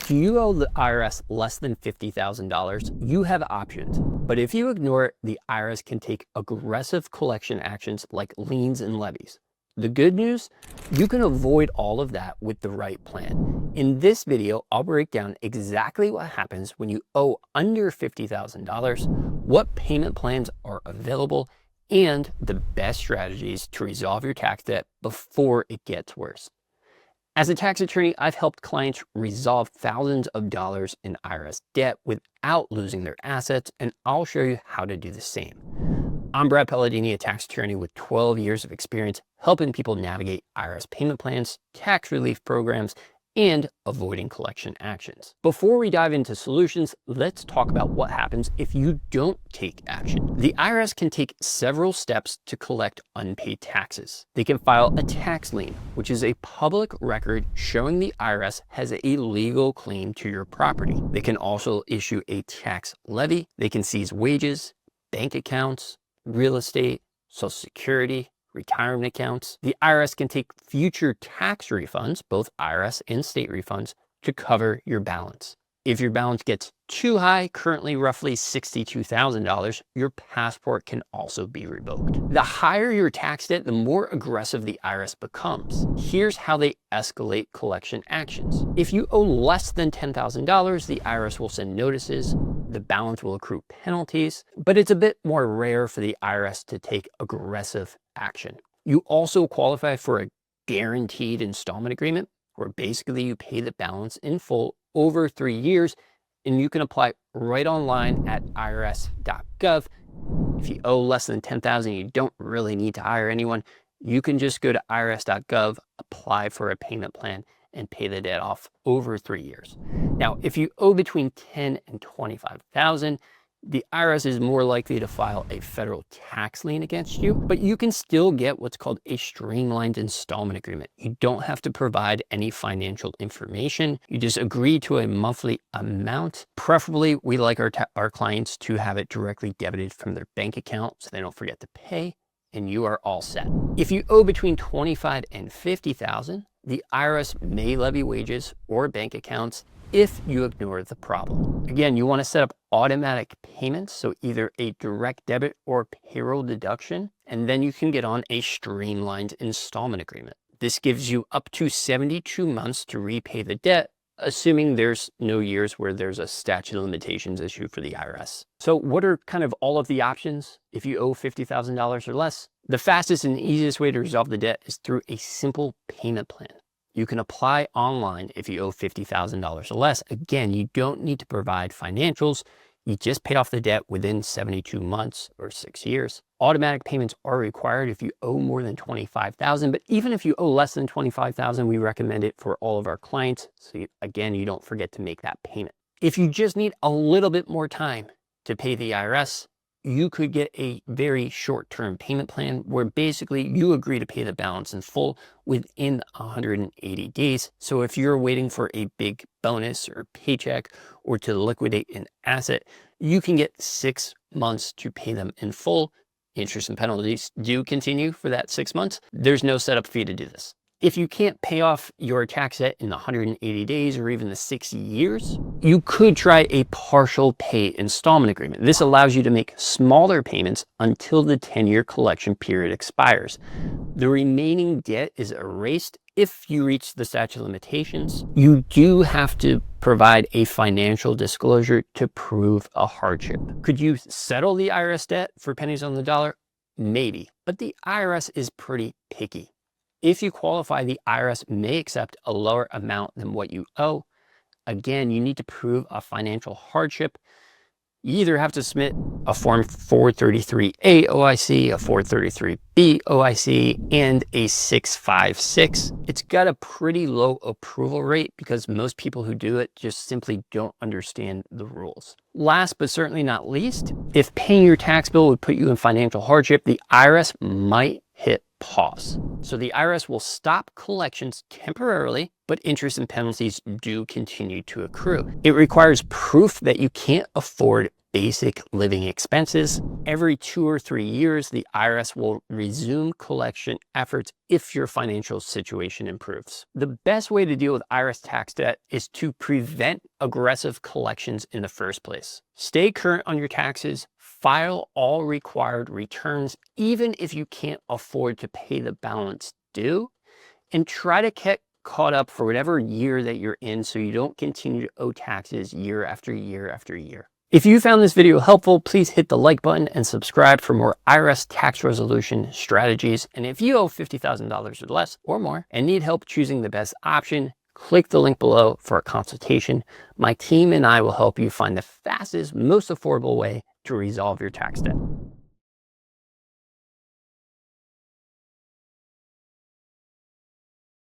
If you owe the IRS less than $50,000, you have options. But if you ignore it, the IRS can take aggressive collection actions like liens and levies. The good news, you can avoid all of that with the right plan. In this video, I'll break down exactly what happens when you owe under $50,000, what payment plans are available, and the best strategies to resolve your tax debt before it gets worse. As a tax attorney, I've helped clients resolve thousands of dollars in IRS debt without losing their assets, and I'll show you how to do the same. I'm Brad Paladini, a tax attorney with 12 years of experience helping people navigate IRS payment plans, tax relief programs, and avoiding collection actions. Before we dive into solutions, let's talk about what happens if you don't take action. The IRS can take several steps to collect unpaid taxes. They can file a tax lien, which is a public record showing the IRS has a legal claim to your property. They can also issue a tax levy. They can seize wages, bank accounts, real estate, Social Security, retirement accounts. The IRS can take future tax refunds, both IRS and state refunds, to cover your balance. If your balance gets too high, currently roughly $62,000, your passport can also be revoked. The higher your tax debt, the more aggressive the IRS becomes. Here's how they escalate collection actions. If you owe less than $10,000, the IRS will send notices, the balance will accrue penalties, but it's a bit more rare for the IRS to take aggressive action. You also qualify for a guaranteed installment agreement, where basically you pay the balance in full over 3 years, and you can apply right online at irs.gov. If you owe less than $10,000, you don't really need to hire anyone. You can just go to irs.gov, apply for a payment plan, and pay the debt off over 3 years. Now, if you owe between $10,000 and $25,000, the IRS is more likely to file a federal tax lien against you, but you can still get what's called a streamlined installment agreement. You don't have to provide any financial information. You just agree to a monthly amount. Preferably, we like our clients to have it directly debited from their bank account so they don't forget to pay, and you are all set. If you owe between $25,000 and $50,000, the IRS may levy wages or bank accounts if you ignore the problem. Again, you want to set up automatic payments, so either a direct debit or payroll deduction, and then you can get on a streamlined installment agreement. This gives you up to 72 months to repay the debt, assuming there's no years where there's a statute of limitations issue for the IRS. So what are kind of all of the options if you owe $50,000 or less? The fastest and easiest way to resolve the debt is through a simple payment plan. You can apply online if you owe $50,000 or less. Again, you don't need to provide financials. You just pay off the debt within 72 months or 6 years. Automatic payments are required if you owe more than $25,000, but even if you owe less than $25,000, we recommend it for all of our clients. So again, you don't forget to make that payment. If you just need a little bit more time to pay the IRS, you could get a very short-term payment plan where basically you agree to pay the balance in full within 180 days. So if you're waiting for a big bonus or paycheck or to liquidate an asset, you can get 6 months to pay them in full. Interest and penalties do continue for that 6 months. There's no setup fee to do this. If you can't pay off your tax debt in 180 days or even the 6 years, you could try a partial pay installment agreement. This allows you to make smaller payments until the 10-year collection period expires. The remaining debt is erased if you reach the statute of limitations. You do have to provide a financial disclosure to prove a hardship. Could you settle the IRS debt for pennies on the dollar? Maybe, but the IRS is pretty picky. If you qualify, the IRS may accept a lower amount than what you owe. Again, you need to prove a financial hardship. You either have to submit a Form 433A OIC, a 433B OIC, and a 656. It's got a pretty low approval rate because most people who do it just simply don't understand the rules. Last but certainly not least, if paying your tax bill would put you in financial hardship, the IRS might hit pause. So the IRS will stop collections temporarily, but interest and penalties do continue to accrue. It requires proof that you can't afford basic living expenses. Every 2 or 3 years, the IRS will resume collection efforts if your financial situation improves. The best way to deal with IRS tax debt is to prevent aggressive collections in the first place. Stay current on your taxes, file all required returns, even if you can't afford to pay the balance due, and try to get caught up for whatever year that you're in so you don't continue to owe taxes year after year after year. If you found this video helpful, please hit the like button and subscribe for more IRS tax resolution strategies. And if you owe $50,000 or less or more and need help choosing the best option, click the link below for a consultation. My team and I will help you find the fastest, most affordable way to resolve your tax debt.